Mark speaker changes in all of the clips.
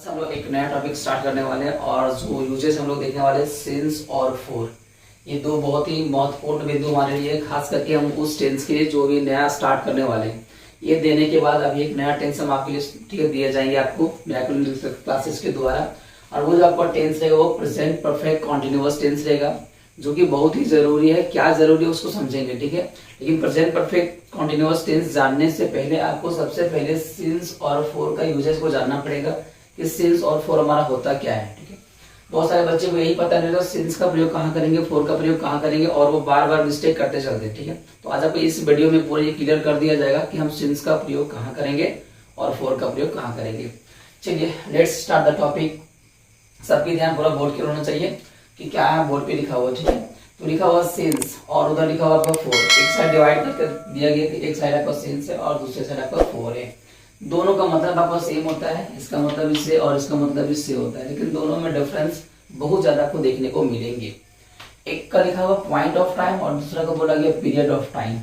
Speaker 1: आज हम लोग एक नया टॉपिक स्टार्ट करने वाले हैं और जो यूजेस हम लोग देखने वाले हैं सिंस और फोर। ये दो बहुत ही महत्वपूर्ण बिंदु हमारे लिए, खास करके हम उस टेंस के लिए जो भी नया स्टार्ट करने वाले हैं। ये देने के बाद अभी एक नया टेंस हम आपके लिए ठीक है दिए जाएंगे आपको व्याकरण क्लासेस के द्वारा। और वो जो आपका टेंस रहेगा वो प्रेजेंट परफेक्ट कॉन्टिन्यूअस टेंस रहेगा, जो कि बहुत ही जरूरी है। क्या जरूरी है उसको समझेंगे, ठीक है। लेकिन प्रेजेंट परफेक्ट कॉन्टिन्यूअस टेंस जानने से पहले आपको सबसे पहले सिंस और फोर का यूजेस को जानना पड़ेगा कि सिंस और फोर हमारा होता क्या है, ठीक है। बहुत सारे बच्चे को यही पता नहीं रहता सिंस का प्रयोग कहाँ करेंगे, फोर का प्रयोग कहाँ करेंगे, और वो बार बार मिस्टेक करते चलते हैं, ठीक है। तो आज आपको इस वीडियो में पूरा ये क्लियर कर दिया जाएगा कि हम सिंस का प्रयोग कहाँ करेंगे और फोर का प्रयोग कहाँ करेंगे। चलिए लेट्स स्टार्ट द टॉपिक। सबके ध्यान पूरा बोर्ड के होना चाहिए कि क्या है बोर्ड पे लिखा हुआ, ठीक है। तो लिखा हुआ सिंस और उधर लिखा हुआ आपका फोर। एक साइड डिवाइड करके दिया गया कि एक साइड आपका सिंस है और दूसरे साइड आपका फोर है। दोनों का मतलब आपका सेम होता है, इसका मतलब इससे और इसका मतलब इससे होता है, लेकिन दोनों में डिफरेंस बहुत ज्यादा आपको देखने को मिलेंगे। एक का लिखा हुआ पॉइंट ऑफ टाइम और दूसरा का बोला गया period of time.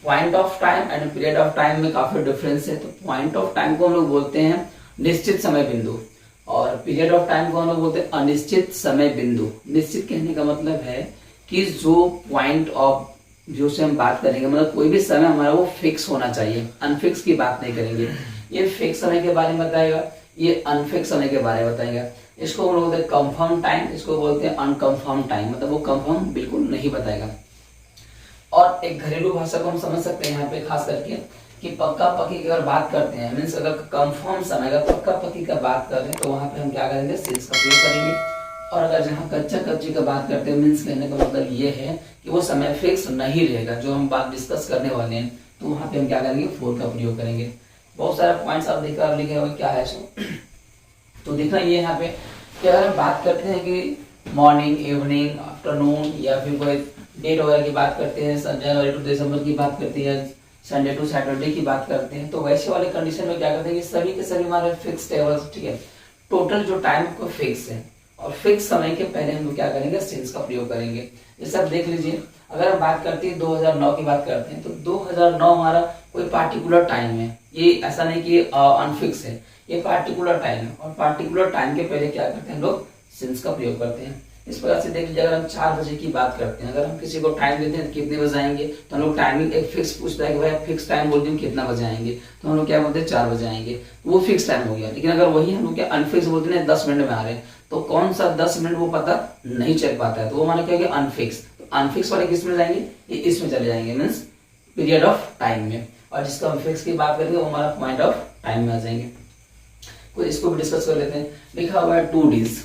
Speaker 1: Point of time and period of time में काफी डिफरेंस है। तो पॉइंट ऑफ टाइम को हम लोग बोलते हैं निश्चित समय बिंदु और पीरियड ऑफ टाइम को हम लोग बोलते हैं अनिश्चित समय बिंदु। निश्चित कहने का मतलब है कि जो पॉइंट ऑफ जो से हम बात करेंगे, मतलब कोई भी समय हमारा वो फिक्स होना चाहिए, अनफिक्स की बात नहीं करेंगे। ये फिक्स समय के बारे में बताएगा, ये अनफिक्स समय के बारे में बताएगा। इसको हम लोग बोलते हैं कंफर्म टाइम, इसको बोलते हैं अनकंफर्म टाइम, मतलब वो कंफर्म बिल्कुल नहीं बताएगा। और एक घरेलू भाषा को हम समझ सकते हैं यहाँ पे खास करके कि पक्का पक्की की अगर बात करते हैं, मीन्स अगर कंफर्म समय अगर पक्का पक्की का बात कर रहे हैं तो वहां पे हम क्या करेंगे, सिंस का प्रयोग करेंगे। और अगर जहाँ कच्चा कच्ची का बात करते हैं, मीन्स कहने का मतलब ये है कि वो समय फिक्स नहीं रहेगा, जो हम बात डिस्कस करने वाले हैं, तो वहां पे हम क्या करेंगे, फोर का प्रयोग करेंगे। बहुत सारे पॉइंट्स आप देखकर लिखे हुए क्या है सो तो देखना ये यहाँ पे कि अगर हम बात करते हैं कि मॉर्निंग, इवनिंग, आफ्टरनून या फिर कोई डेट वगैरह की बात करते हैं, जनवरी टू दिसंबर की बात करते हैं, संडे टू सैटरडे की बात करते हैं, तो वैसे वाले कंडीशन में क्या करते हैं कि सभी के सभी हमारे फिक्स टेबल्स, ठीक है। टोटल जो टाइम को फिक्स है और फिक्स समय के पहले हम क्या करेंगे, सिंस का प्रयोग करेंगे। जैसे आप देख लीजिए, अगर हम बात करते हैं 2009 की बात करते हैं तो 2009 हमारा कोई पार्टिकुलर टाइम है, ये ऐसा नहीं कि अनफिक्स है, ये पार्टिकुलर टाइम है। और पार्टिकुलर टाइम के पहले क्या करते हैं, हम लोग सिंस का प्रयोग करते हैं। इस प्रकार से देख लीजिए, अगर हम 4 बजे की बात करते हैं, अगर हम किसी को टाइम देते हैं कितने बजे आएंगे, तो हम लोग टाइमिंग एक फिक्स पूछता है कि भाई फिक्स टाइम बोल दें कितना बजे आएंगे, तो हम लोग क्या बोलते हैं 4 बजे आएंगे, वो फिक्स टाइम हो गया। लेकिन अगर वही हम लोग क्या अनफिक्स बोलते हैं 10 मिनट में आ रहे हैं, तो कौन सा 10 मिनट वो पता नहीं चल पाता है, तो वो माना क्या होगा अनफिक्स। तो अनफिक्स वाले किस में जाएंगे, ये इसमें चले जाएंगे, मीन्स पीरियड ऑफ टाइम में। और जिसका हम फिक्स की बात करेंगे वो हमारा पॉइंट ऑफ टाइम में आ जाएंगे। कोई इसको भी डिस्कस कर लेते हैं। लिखा हुआ है 2 days,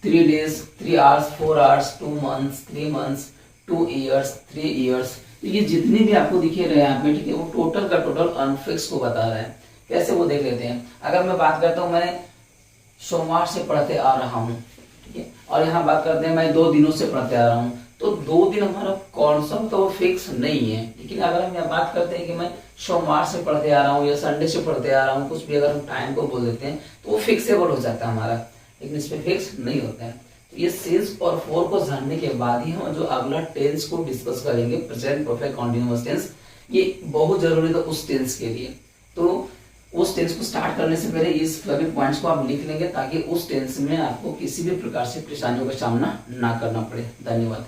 Speaker 1: 3 days, 3 hours, 4 hours, 2 months, 3 months, 2 years, 3 years. तो ये जितने भी आपको दिखे रहे हैं यहाँ पे, ठीक है, वो टोटल का टोटल अनफिक्स को बता रहा है। कैसे वो देख लेते हैं। अगर मैं बात करता हूँ मैं सोमवार से पढ़ते आ रहा हूँ, ठीक है, और यहाँ बात करते हैं मैं 2 दिनों से पढ़ते आ रहा हूँ, तो 2 दिन हमारा कौन सा तो वो फिक्स नहीं है। लेकिन अगर हम यहाँ बात करते हैं कि मैं सोमवार से पढ़ते आ रहा हूँ या संडे से पढ़ते आ रहा हूँ, कुछ भी अगर हम टाइम को बोल देते हैं तो वो फिक्सेबल हो जाता है हमारा, लेकिन इसमें फिक्स नहीं होता है। तो ये सिंस और फोर को जानने के बाद ही हम जो अगला टेंस को डिस्कस करेंगे, प्रेजेंट परफेक्ट कॉन्टिन्यूअस टेंस, ये बहुत जरूरी था उस टेंस के लिए। तो उस टेंस को स्टार्ट करने से पहले इस सभी पॉइंट्स को आप लिख लेंगे ताकि उस टेंस में आपको किसी भी प्रकार से परेशानियों का सामना ना करना पड़े। धन्यवाद।